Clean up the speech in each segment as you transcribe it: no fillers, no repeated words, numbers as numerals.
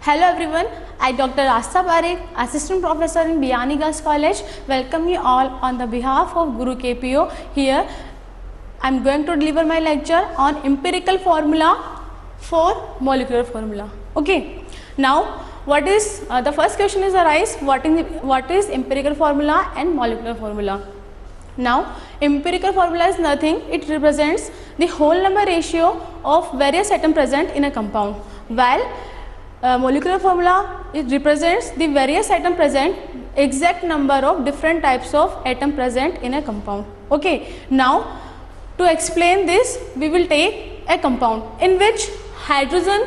Hello everyone, I Dr. Asta Parekh, Assistant Professor in Biyani Girls College, welcome you all on the behalf of Guru KPO. Here I am going to deliver my lecture on empirical formula for molecular formula. Okay, now what is the first question is arise, what is empirical formula and molecular formula? Now empirical formula is nothing, it represents the whole number ratio of various atoms present in a compound, while molecular formula, it represents the various atoms present, exact number of different types of atom present in a compound. Okay, now to explain this, we will take a compound in which hydrogen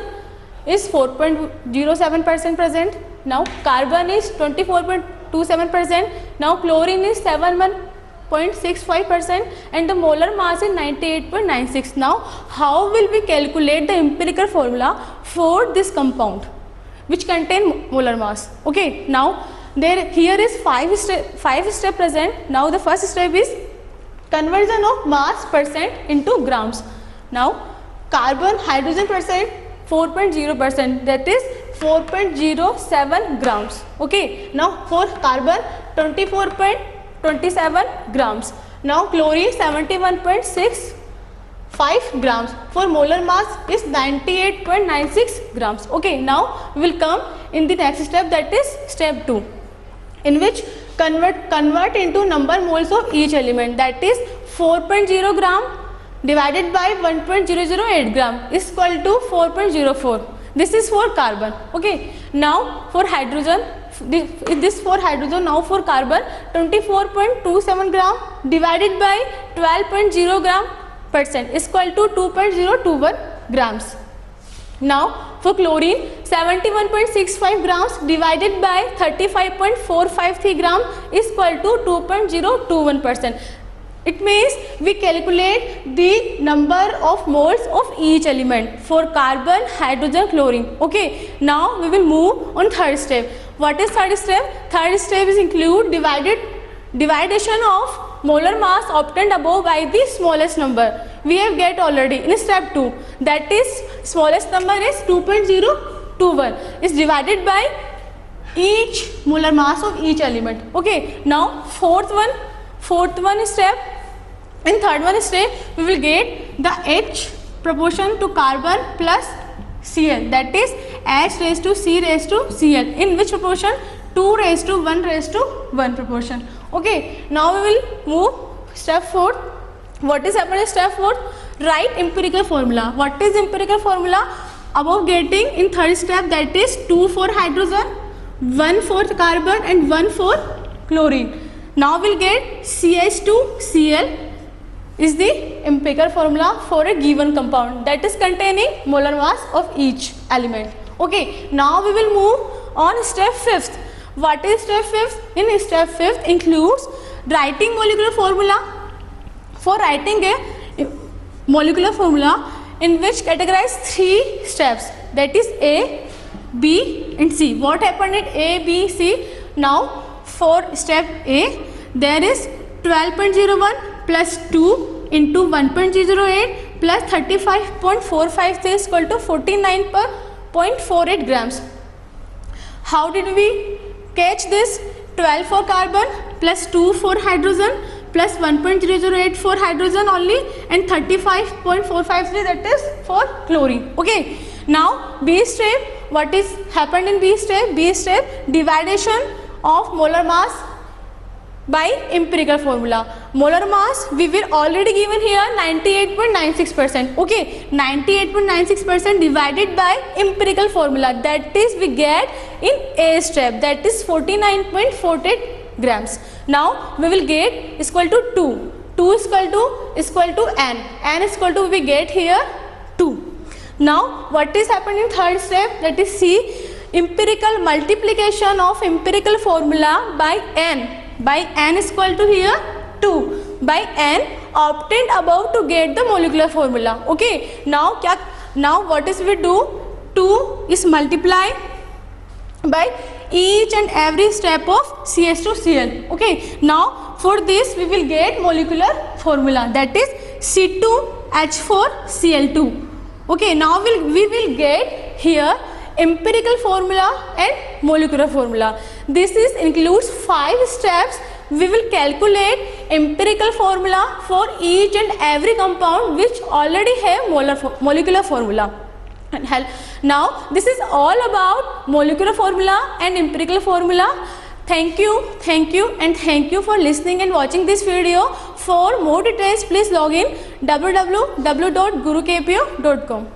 is 4.07% present, now carbon is 24.27%, now chlorine is 7.65% and the molar mass is 98.96. Now how will we calculate the empirical formula for this compound which contain molar mass? Okay, now here is five step present. Now the first step is conversion of mass percent into grams. Now carbon hydrogen percent 4.0%, that is 4.07 grams. Okay, now for carbon 24.27 grams. Now chlorine 71.65 grams. For molar mass is 98.96 grams. Okay, now we will come in the next step, that is step 2, in which convert into number moles of each element, that is 4.0 gram divided by 1.008 gram is equal to 4.04. This is for carbon. Okay, now for hydrogen, this for hydrogen, now for carbon 24.27 gram divided by 12.0 gram percent is equal to 2.021 grams. Now for chlorine 71.65 grams divided by 35.453 gram is equal to 2.021%. It means we calculate the number of moles of each element for carbon, hydrogen, chlorine. Okay, now we will move on third step. What is third step? Third step is include dividation of molar mass obtained above by the smallest number. We have get already in step 2, that is smallest number is 2.021 is divided by each molar mass of each element. Okay, now fourth one step, in third one step we will get the H proportion to carbon plus Cl, that is H raised to C raised to Cl, in which proportion? 2 raised to 1 raised to 1 proportion. Okay, now we will move step 4. What is happening in step 4? Write empirical formula. What is empirical formula? Above getting in third step, that is 2 for hydrogen, 1 for carbon and 1 for chlorine. Now we will get CH2Cl is the empirical formula for a given compound, that is containing molar mass of each element. Okay, now we will move on step 5th. What is step 5th? In step 5th includes writing molecular formula. For writing a molecular formula in which categorize 3 steps, that is A, B and C. What happened at A, B, C? Now for step A, there is 12.01 plus 2 into 1.008 plus 35.453 is equal to 49.48 grams. How did we catch this? 12 for carbon plus 2 for hydrogen plus 1.008 for hydrogen only and 35.453, that is for chlorine. Okay, now B step, what is happened in B step? B step, dividation of molar mass by empirical formula. Molar mass we were already given here 98.96%. Okay, 98.96% divided by empirical formula, that is we get in A step, that is 49.48 grams. Now we will get is equal to 2. 2 is equal to n. N is equal to we get here 2. Now what is happening in third step, that is C, empirical multiplication of empirical formula by n. By n is equal to here 2. By n obtained above to get the molecular formula. Okay, now what is we do? 2 is multiply by each and every step of CH2Cl. Okay, now for this we will get molecular formula, that is C2H4Cl2. Okay, now we will get here empirical formula and molecular formula. This is includes 5 steps. We will calculate empirical formula for each and every compound which already have molecular formula. Now this is all about molecular formula and empirical formula. Thank you and thank you for listening and watching this video. For more details please log in www.gurukpo.com.